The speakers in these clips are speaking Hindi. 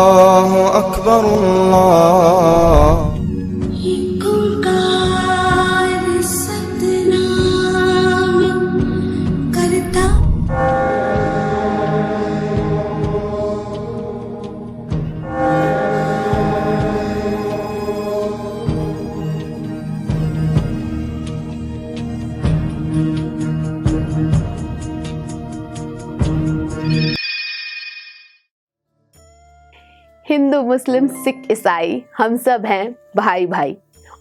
अल्लाहु अकबर अल्लाह। हिंदू मुस्लिम सिख ईसाई हम सब हैं भाई भाई।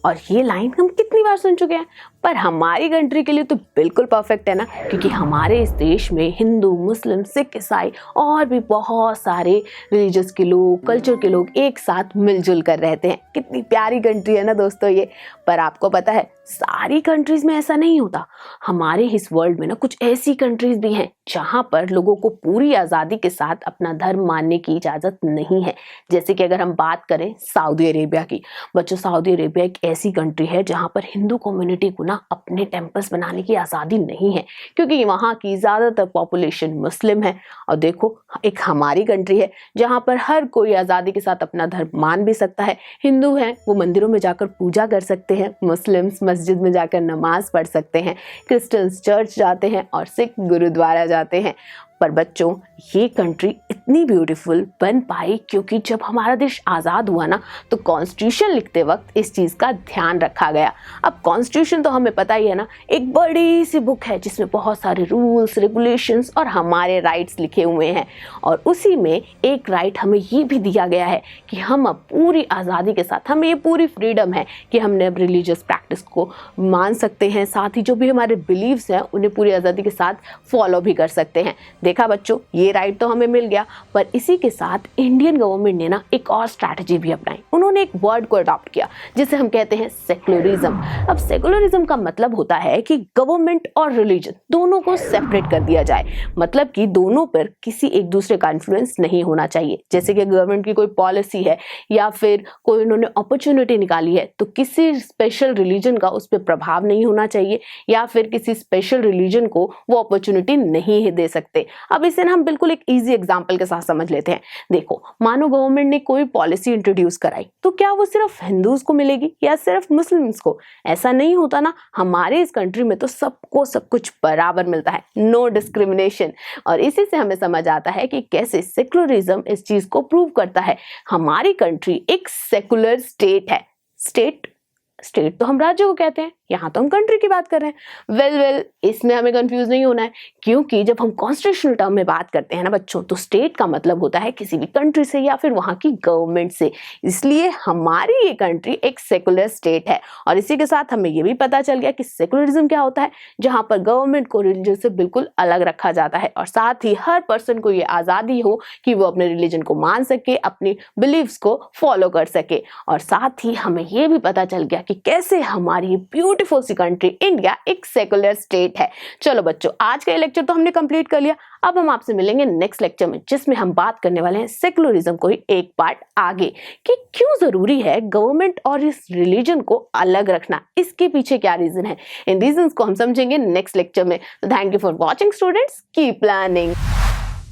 और ये लाइन हम कितनी बार सुन चुके हैं, पर हमारी कंट्री के लिए तो बिल्कुल परफेक्ट है ना, क्योंकि हमारे इस देश में हिंदू मुस्लिम सिख ईसाई और भी बहुत सारे रिलीजियस के लोग, कल्चर के लोग एक साथ मिलजुल कर रहते हैं। कितनी प्यारी कंट्री है ना दोस्तों ये। पर आपको पता है सारी कंट्रीज में ऐसा नहीं होता। हमारे इस वर्ल्ड में ना कुछ ऐसी कंट्रीज भी हैं जहां पर लोगों को पूरी आज़ादी के साथ अपना धर्म मानने की इजाज़त नहीं है। जैसे कि अगर हम बात करें सऊदी अरेबिया की, बच्चों सऊदी अरेबिया एक ऐसी कंट्री है जहां पर हिंदू कम्युनिटी को ना अपने टेम्पल्स बनाने की आज़ादी नहीं है, क्योंकि वहाँ की ज़्यादातर पॉपुलेशन मुस्लिम है। और देखो एक हमारी कंट्री है जहाँ पर हर कोई आज़ादी के साथ अपना धर्म मान भी सकता है। हिंदू हैं वो मंदिरों में जाकर पूजा कर सकते हैं, मुस्लिम्स मस्जिद में जाकर नमाज पढ़ सकते हैं, क्रिश्चियंस चर्च जाते हैं और सिख गुरुद्वारा जाते हैं। पर बच्चों ये कंट्री इतनी ब्यूटीफुल बन पाई क्योंकि जब हमारा देश आज़ाद हुआ ना तो कॉन्स्टिट्यूशन लिखते वक्त इस चीज़ का ध्यान रखा गया। अब कॉन्स्टिट्यूशन तो हमें पता ही है ना, एक बड़ी सी बुक है जिसमें बहुत सारे रूल्स रेगुलेशंस और हमारे राइट्स लिखे हुए हैं। और उसी में एक राइट हमें ये भी दिया गया है कि हम अब पूरी आज़ादी के साथ, हमें ये पूरी फ्रीडम है कि हमने अब रिलीजियस प्रैक्टिस को मान सकते हैं, साथ ही जो भी हमारे बिलीव्स हैं उन्हें पूरी आज़ादी के साथ फॉलो भी कर सकते हैं। देखा बच्चों ये राइट तो हमें मिल गया, पर इसी के साथ इंडियन गवर्नमेंट ने ना एक और स्ट्रैटेजी भी अपनाई। उन्होंने एक वर्ड को अडॉप्ट किया जिसे हम कहते हैं सेक्युलरिज्म। अब सेक्युलरिज्म का मतलब होता है कि गवर्नमेंट और रिलीजन दोनों को सेपरेट कर दिया जाए, मतलब कि दोनों पर किसी एक दूसरे का इन्फ्लुएंस नहीं होना चाहिए। जैसे कि गवर्नमेंट की कोई पॉलिसी है या फिर कोई उन्होंने अपॉर्चुनिटी निकाली है तो किसी स्पेशल रिलीजन का उस पर प्रभाव नहीं होना चाहिए, या फिर किसी स्पेशल रिलीजन को वो अपॉर्चुनिटी नहीं दे सकते। अब इसे ना हम बिल्कुल एक इजी एग्जांपल के साथ समझ लेते हैं। देखो मानो गवर्नमेंट ने कोई पॉलिसी इंट्रोड्यूस कराई तो क्या वो सिर्फ हिंदूज को मिलेगी या सिर्फ मुस्लिम्स को? ऐसा नहीं होता ना। हमारे इस कंट्री में तो सबको सब कुछ बराबर मिलता है, नो डिस्क्रिमिनेशन। और इसी से हमें समझ आता है कि कैसे सेक्युलरिज्म इस चीज को प्रूव करता है। हमारी कंट्री एक सेक्युलर स्टेट है। स्टेट तो हम राज्य को कहते हैं, यहाँ तो हम कंट्री की बात कर रहे हैं। वेल इसमें हमें कंफ्यूज नहीं होना है, क्योंकि जब हम कॉन्स्टिट्यूशनल टर्म में बात करते हैं ना बच्चों, तो स्टेट का मतलब होता है किसी भी कंट्री से या फिर वहाँ की गवर्नमेंट से। इसलिए हमारी ये कंट्री एक सेकुलर स्टेट है। और इसी के साथ हमें ये भी पता चल गया कि सेकुलरिज्म क्या होता है, जहाँ पर गवर्नमेंट को रिलीजन से बिल्कुल अलग रखा जाता है और साथ ही हर पर्सन को ये आज़ादी हो कि वो अपने रिलीजन को मान सके, अपनी बिलीव्स को फॉलो कर सके। और साथ ही हमें ये भी पता चल गया कि कैसे हमारी ब्यूटीफुल सी कंट्री इंडिया एक सेकुलर स्टेट है। चलो बच्चों आज का ये लेक्चर तो हमने कंप्लीट कर लिया। अब हम आपसे मिलेंगे नेक्स्ट लेक्चर में, जिसमें हम बात करने वाले हैं सेकुलरिज्म को ही एक पार्ट आगे, कि क्यों जरूरी है गवर्नमेंट और इस रिलीजन को अलग रखना, इसके पीछे क्या रीजन है। इन रीजंस को हम समझेंगे नेक्स्ट लेक्चर में। Thank you for watching students, keep learning.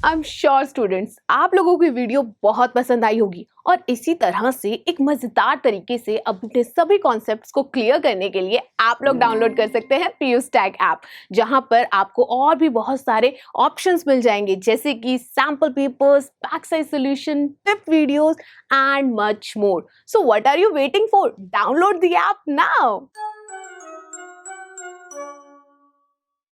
I am sure students आप लोगों को वीडियो बहुत पसंद आई होगी, और इसी तरह से एक मजेदार तरीके से अपने सभी कॉन्सेप्ट्स को क्लियर करने के लिए आप लोग डाउनलोड कर सकते हैं पीयूष टैग ऐप, जहां पर आपको और भी बहुत सारे ऑप्शंस मिल जाएंगे, जैसे कि sample papers, back size solution, tip videos and much more. So what are you waiting for? Download the app now.